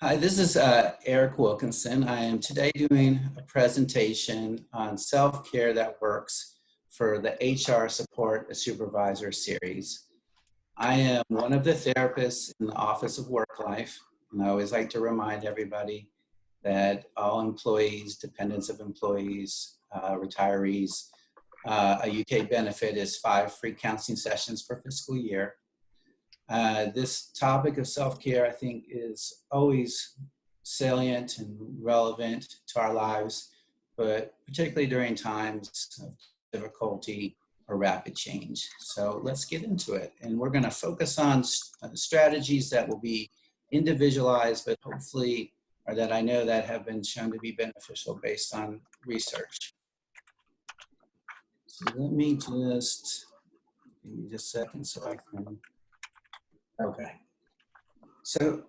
Hi, this is Eric Wilkinson. I am today doing a presentation on self-care that works for the HR Support of Supervisors series. I am one of the therapists in the Office of Work Life, and I always like to remind everybody that all employees, dependents of employees, retirees, a UK benefit is 5 free counseling sessions per fiscal year. This topic of self-care, I think, is always salient and relevant to our lives, but particularly during times of difficulty or rapid change. So let's get into it. And we're going to focus on strategies that will be individualized, but hopefully, or that I know that have been shown to be beneficial based on research. So let me just, give me just a second so I can. Okay. So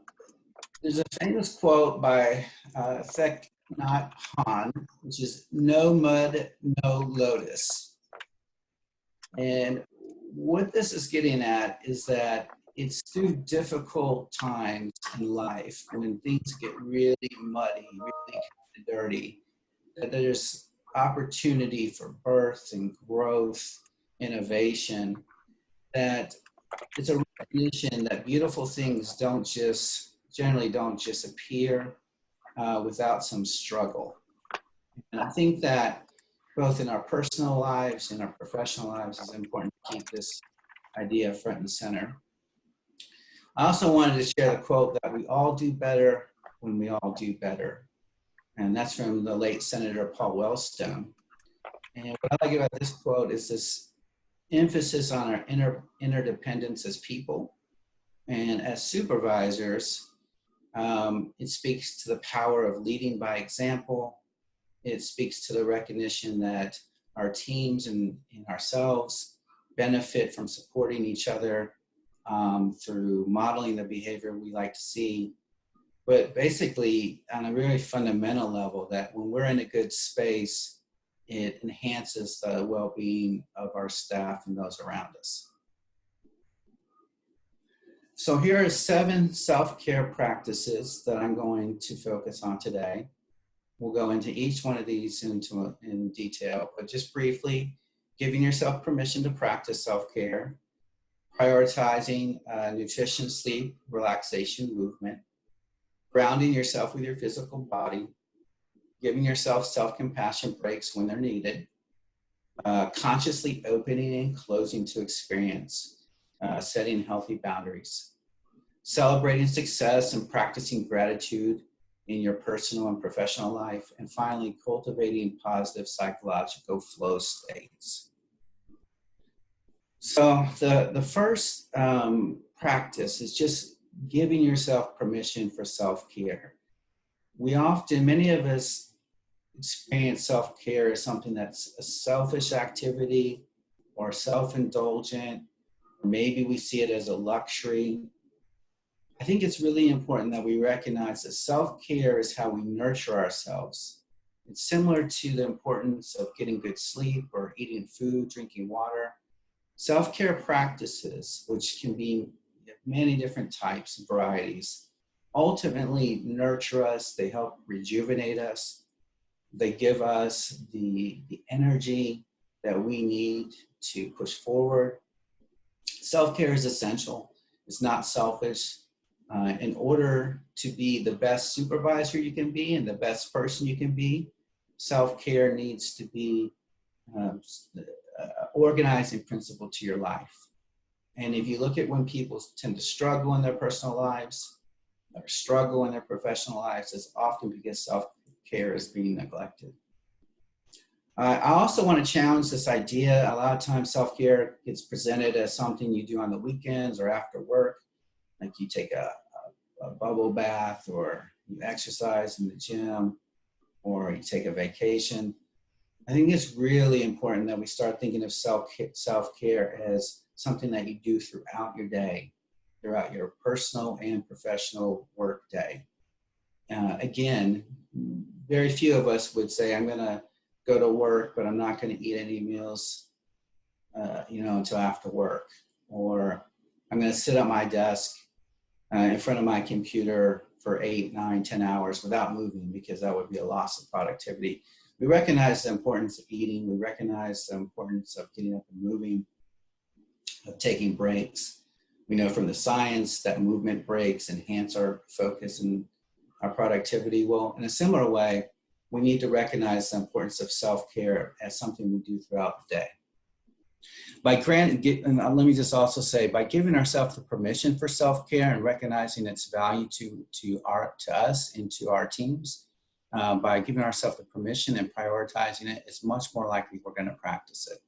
there's a famous quote by Thich Nhat Hanh, which is "No mud, no lotus." And what this is getting at is that it's through difficult times in life when things get really muddy, really dirty, that there's opportunity for birth and growth, innovation, that it's a recognition that beautiful things generally don't just appear without some struggle. And I think that both in our personal lives and our professional lives, it's important to keep this idea front and center. I also wanted to share the quote that we all do better when we all do better. And that's from the late Senator Paul Wellstone. And what I like about this quote is this emphasis on our interdependence as people and as supervisors. It speaks to the power of leading by example. It speaks to the recognition that our teams and ourselves benefit from supporting each other through modeling the behavior we like to see. But basically, on a really fundamental level, that when we're in a good space, it enhances the well-being of our staff and those around us. So here are 7 self-care practices that I'm going to focus on today. We'll go into each one of these in detail, but just briefly, giving yourself permission to practice self-care, prioritizing nutrition, sleep, relaxation, movement, grounding yourself with your physical body, giving yourself self-compassion breaks when they're needed, consciously opening and closing to experience, setting healthy boundaries, celebrating success and practicing gratitude in your personal and professional life, and finally, cultivating positive psychological flow states. So the first practice is just giving yourself permission for self-care. Many of us experience self-care as something that's a selfish activity or self-indulgent, or maybe we see it as a luxury. I think it's really important that we recognize that self-care is how we nurture ourselves. It's similar to the importance of getting good sleep or eating food, drinking water. Self-care practices, which can be many different types and varieties, ultimately nurture us. They help rejuvenate us. They give us the energy that we need to push forward. Self-care is essential. It's not selfish. In order to be the best supervisor you can be and the best person you can be, self-care needs to be organizing principle to your life. And if you look at when people tend to struggle in their personal lives or struggle in their professional lives, it's often because self-care is being neglected. I also want to challenge this idea. A lot of times self-care gets presented as something you do on the weekends or after work, like you take a bubble bath, or you exercise in the gym, or you take a vacation. I think it's really important that we start thinking of self-care as something that you do throughout your day, throughout your personal and professional work day. Again, very few of us would say, I'm going to go to work, but I'm not going to eat any meals until after work. Or I'm going to sit at my desk in front of my computer for 8, 9, 10 hours without moving, because that would be a loss of productivity. We recognize the importance of eating. We recognize the importance of getting up and moving, of taking breaks. We know from the science that movement breaks enhance our focus and our productivity. Well, in a similar way, we need to recognize the importance of self-care as something we do throughout the day. And let me just also say, by giving ourselves the permission for self-care and recognizing its value to us and to our teams, by giving ourselves the permission and prioritizing it, it's much more likely we're going to practice it.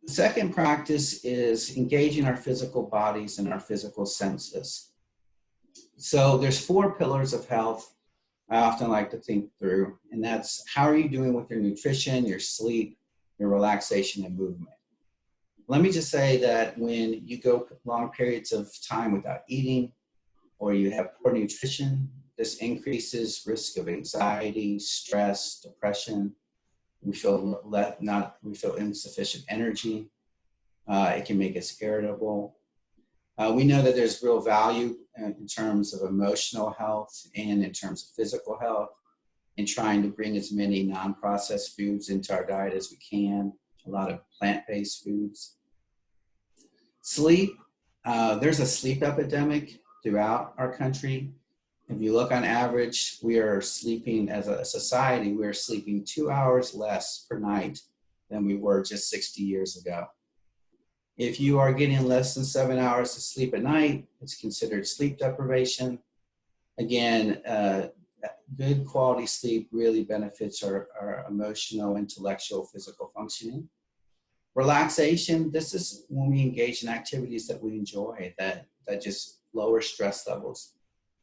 The second practice is engaging our physical bodies and our physical senses. So there's 4 pillars of health I often like to think through, and that's how are you doing with your nutrition, your sleep, your relaxation, and movement. Let me just say that when you go long periods of time without eating, or you have poor nutrition, this increases risk of anxiety, stress, depression. We feel insufficient energy. It can make us irritable. We know that there's real value in terms of emotional health and in terms of physical health in trying to bring as many non-processed foods into our diet as we can, a lot of plant-based foods. Sleep, there's a sleep epidemic throughout our country. If you look on average, we are sleeping, as a society, we are sleeping 2 hours less per night than we were just 60 years ago. If you are getting less than 7 hours of sleep at night, it's considered sleep deprivation. Again, good quality sleep really benefits our emotional, intellectual, physical functioning. Relaxation, this is when we engage in activities that we enjoy, that just lower stress levels.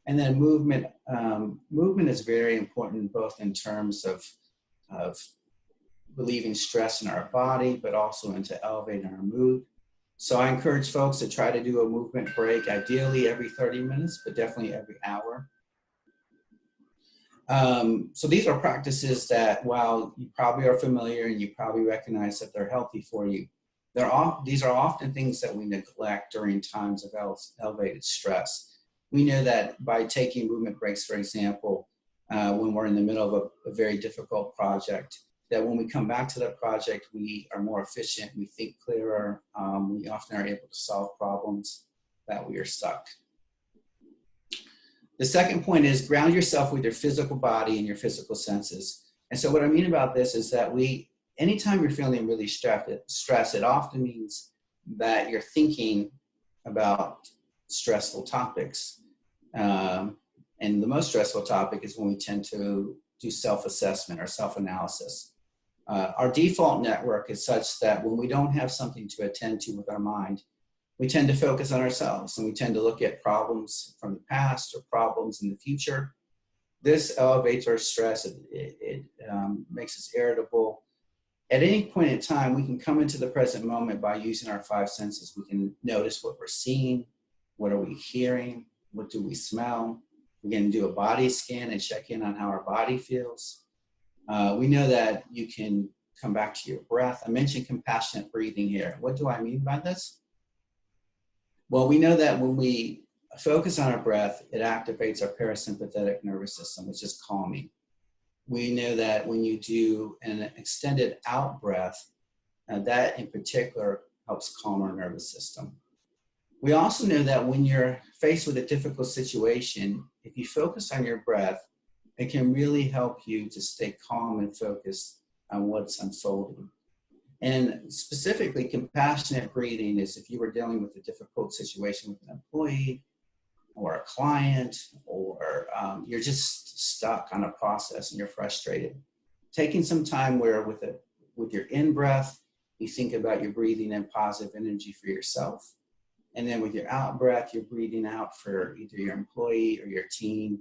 And then movement. Movement is very important, both in terms of relieving stress in our body, but also into elevating our mood. So I encourage folks to try to do a movement break, ideally every 30 minutes, but definitely every hour. So these are practices that, while you probably are familiar and you probably recognize that they're healthy for you, these are often things that we neglect during times of elevated stress. We know that by taking movement breaks, for example, when we're in the middle of a very difficult project, that when we come back to that project, we are more efficient, we think clearer, we often are able to solve problems that we are stuck. The second point is ground yourself with your physical body and your physical senses. And so what I mean about this is that anytime you're feeling really stressed, it often means that you're thinking about stressful topics. And the most stressful topic is when we tend to do self-assessment or self-analysis. Our default network is such that when we don't have something to attend to with our mind, we tend to focus on ourselves, and we tend to look at problems from the past or problems in the future. This elevates our stress. It makes us irritable. At any point in time, we can come into the present moment by using our 5 senses. We can notice what we're seeing, what are we hearing, what do we smell. We can do a body scan and check in on how our body feels. We know that you can come back to your breath. I mentioned compassionate breathing here. What do I mean by this? Well, we know that when we focus on our breath, it activates our parasympathetic nervous system, which is calming. We know that when you do an extended out breath, that in particular helps calm our nervous system. We also know that when you're faced with a difficult situation, if you focus on your breath, it can really help you to stay calm and focused on what's unfolding. And specifically, compassionate breathing is if you were dealing with a difficult situation with an employee or a client, or you're just stuck on a process and you're frustrated. Taking some time where with your in-breath, you think about your breathing in positive energy for yourself. And then with your out breath, you're breathing out for either your employee or your team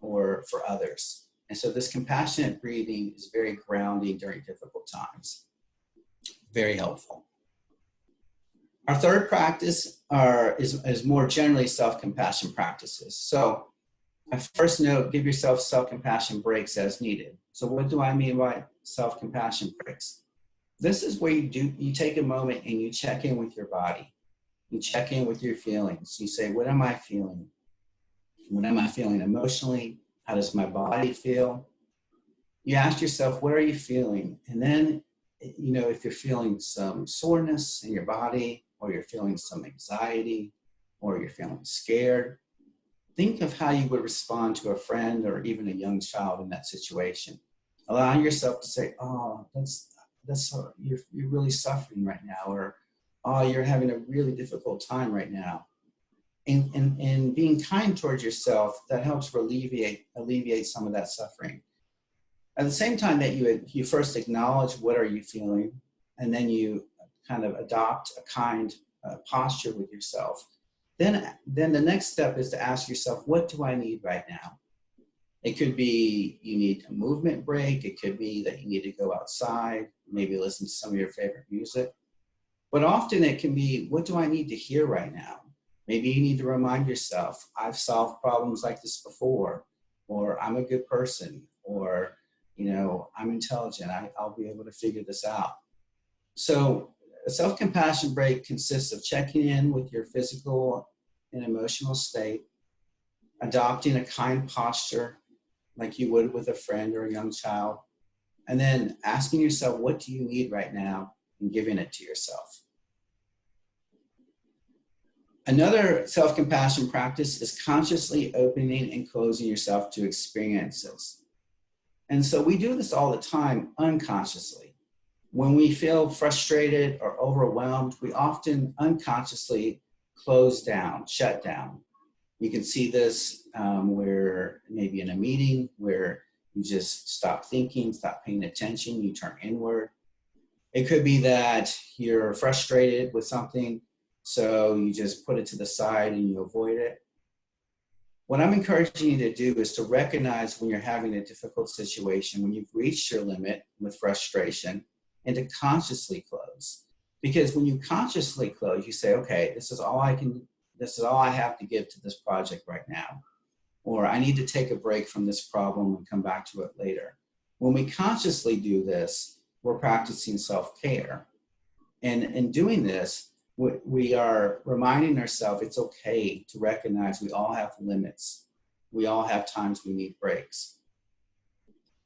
or for others. And so this compassionate breathing is very grounding during difficult times. Very helpful. Our third practice is more generally self-compassion practices. So I first note, give yourself self-compassion breaks as needed. So what do I mean by self-compassion breaks? This is where you take a moment and you check in with your body. You check in with your feelings. You say, what am I feeling? What am I feeling emotionally? How does my body feel? You ask yourself, what are you feeling? And then, you know, if you're feeling some soreness in your body, or you're feeling some anxiety, or you're feeling scared, think of how you would respond to a friend or even a young child in that situation. Allowing yourself to say, oh, you're really suffering right now, or oh, you're having a really difficult time right now. And being kind towards yourself, that helps alleviate some of that suffering. At the same time that you first acknowledge what are you feeling, and then you kind of adopt a kind posture with yourself. Then the next step is to ask yourself, what do I need right now? It could be you need a movement break. It could be that you need to go outside, maybe listen to some of your favorite music. But often it can be, what do I need to hear right now? Maybe you need to remind yourself, I've solved problems like this before, or I'm a good person, or, you know, I'm intelligent. I'll be able to figure this out. So a self-compassion break consists of checking in with your physical and emotional state, adopting a kind posture like you would with a friend or a young child, and then asking yourself, what do you need right now, and giving it to yourself. Another self-compassion practice is consciously opening and closing yourself to experiences. And so we do this all the time unconsciously. When we feel frustrated or overwhelmed, we often unconsciously close down, shut down. You can see this where maybe in a meeting where you just stop thinking, stop paying attention, you turn inward. It could be that you're frustrated with something, so you just put it to the side and you avoid it. What I'm encouraging you to do is to recognize when you're having a difficult situation, when you've reached your limit with frustration, and to consciously close. Because when you consciously close, you say, okay, this is all I have to give to this project right now. Or I need to take a break from this problem and come back to it later. When we consciously do this, we're practicing self-care. And in doing this, we are reminding ourselves it's okay to recognize we all have limits. We all have times we need breaks.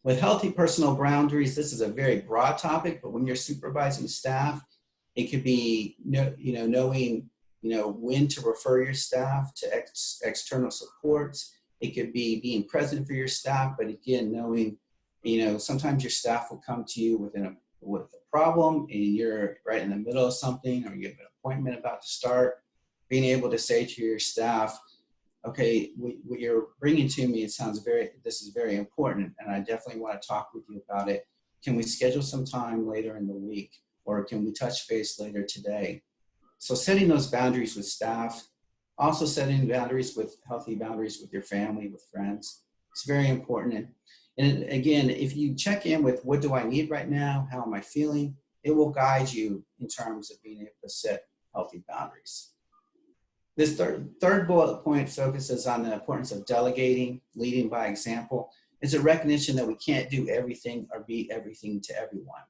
With healthy personal boundaries, this is a very broad topic, but when you're supervising staff, it could be knowing when to refer your staff to external supports. It could be being present for your staff, but again, knowing, sometimes your staff will come to you with a problem and you're right in the middle of something, or you have an appointment about to start. Being able to say to your staff, okay, what you're bringing to me, this is very important, and I definitely want to talk with you about it. Can we schedule some time later in the week, or can we touch base later today? So setting those boundaries with staff, also setting healthy boundaries with your family, with friends, it's very important. And again, if you check in with what do I need right now, how am I feeling, it will guide you in terms of being able to set healthy boundaries. This third bullet point focuses on the importance of delegating, leading by example. It's a recognition that we can't do everything or be everything to everyone.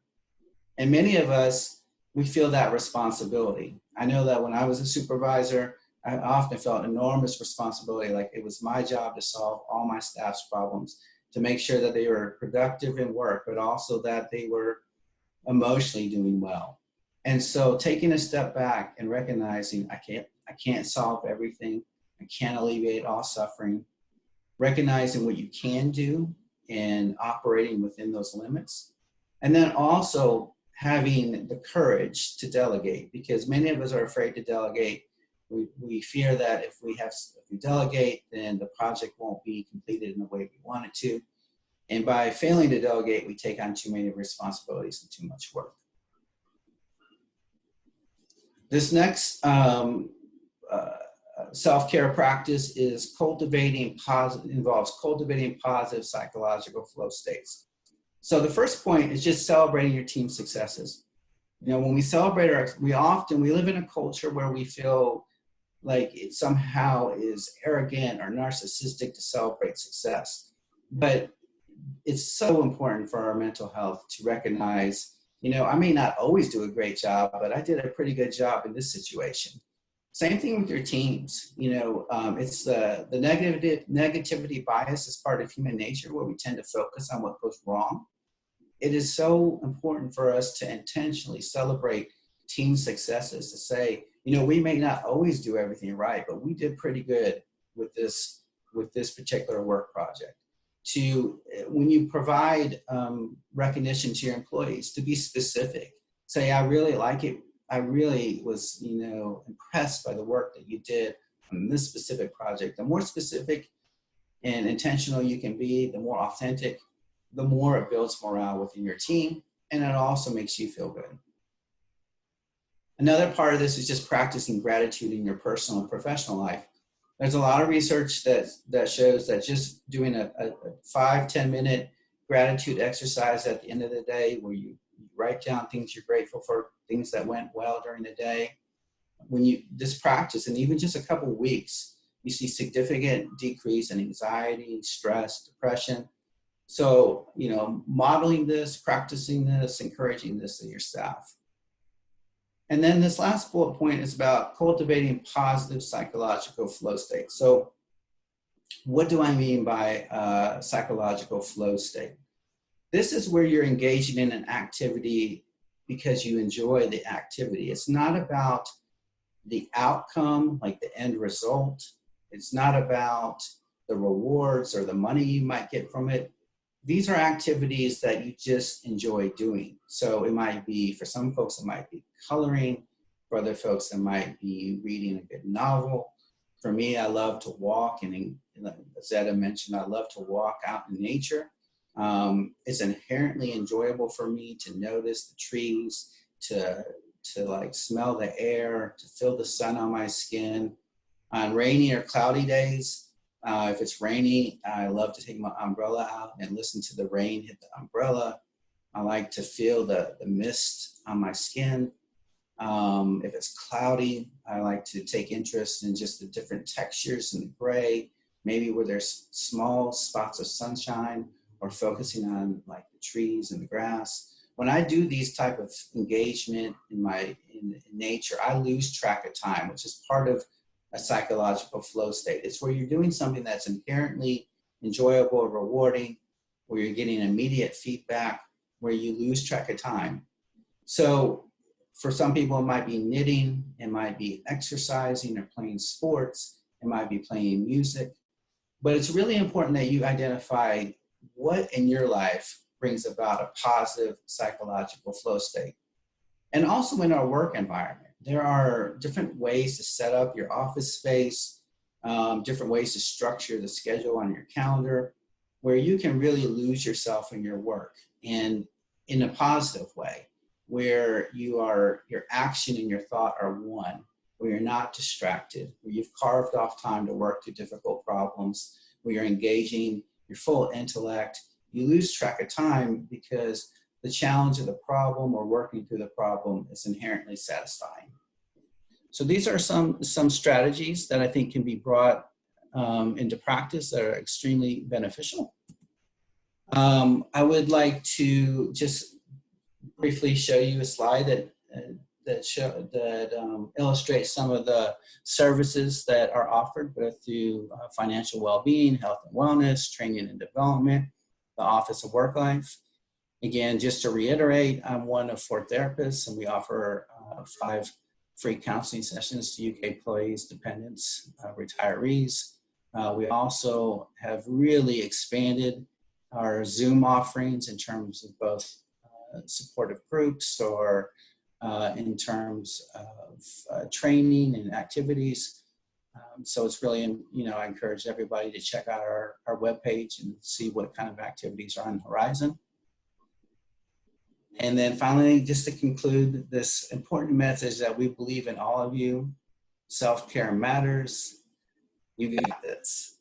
And many of us, we feel that responsibility. I know that when I was a supervisor, I often felt enormous responsibility, like it was my job to solve all my staff's problems, to make sure that they were productive in work, but also that they were emotionally doing well. And so taking a step back and recognizing I can't solve everything, I can't alleviate all suffering, recognizing what you can do and operating within those limits. And then also having the courage to delegate, because many of us are afraid to delegate. We fear that if we delegate, then the project won't be completed in the way we want it to. And by failing to delegate, we take on too many responsibilities and too much work. This next self-care practice is involves cultivating positive psychological flow states. So the first point is just celebrating your team's successes. When we celebrate we live in a culture where we feel like it somehow is arrogant or narcissistic to celebrate success. But it's so important for our mental health to recognize, I may not always do a great job, but I did a pretty good job in this situation. Same thing with your teams. You know, it's the negativity bias is part of human nature, where we tend to focus on what goes wrong. It is so important for us to intentionally celebrate team successes, to say, you know, we may not always do everything right, but we did pretty good with this particular work project. To, when you provide recognition to your employees, to be specific. Say, I really like it. I really was, you know, impressed by the work that you did on this specific project. The more specific and intentional you can be, the more authentic, the more it builds morale within your team, and it also makes you feel good. Another part of this is just practicing gratitude in your personal and professional life. There's a lot of research that shows that just doing a 5-10 minute gratitude exercise at the end of the day, where you write down things you're grateful for, things that went well during the day. When you this practice, and even just a couple of weeks, you see significant decrease in anxiety, stress, depression. So, you know, modeling this, practicing this, encouraging this in your staff. And then this last bullet point is about cultivating positive psychological flow state. So what do I mean by psychological flow state? This is where you're engaging in an activity because you enjoy the activity. It's not about the outcome, like the end result. It's not about the rewards or the money you might get from it. These are activities that you just enjoy doing. So it might be, for some folks, it might be coloring. For other folks, it might be reading a good novel. For me, I love to walk, and as Zeta mentioned, I love to walk out in nature. It's inherently enjoyable for me to notice the trees, to like smell the air, to feel the sun on my skin. On rainy or cloudy days, if it's rainy, I love to take my umbrella out and listen to the rain hit the umbrella. I like to feel the mist on my skin. If it's cloudy, I like to take interest in just the different textures in the gray, maybe where there's small spots of sunshine, or focusing on like the trees and the grass. When I do these type of engagement in nature, I lose track of time, which is part of a psychological flow state. It's where you're doing something that's inherently enjoyable or rewarding, where you're getting immediate feedback, where you lose track of time. So for some people, it might be knitting, it might be exercising or playing sports, it might be playing music. But it's really important that you identify what in your life brings about a positive psychological flow state. And also in our work environment, there are different ways to set up your office space, different ways to structure the schedule on your calendar, where you can really lose yourself in your work, and in a positive way, where your action and your thought are one, where you're not distracted, where you've carved off time to work through difficult problems, where you're engaging your full intellect. You lose track of time because the challenge of the problem or working through the problem is inherently satisfying. So these are some strategies that I think can be brought into practice that are extremely beneficial. I would like to just briefly show you a slide that illustrates some of the services that are offered, both through financial well-being, health and wellness, training and development, the Office of Work Life. Again, just to reiterate, I'm one of 4 therapists, and we offer 5 free counseling sessions to UK employees, dependents, retirees. We also have really expanded our Zoom offerings in terms of both supportive groups or in terms of training and activities. So it's really, I encourage everybody to check out our webpage and see what kind of activities are on the horizon. And then finally, just to conclude, this important message that we believe in all of you. Self-care matters. You got this.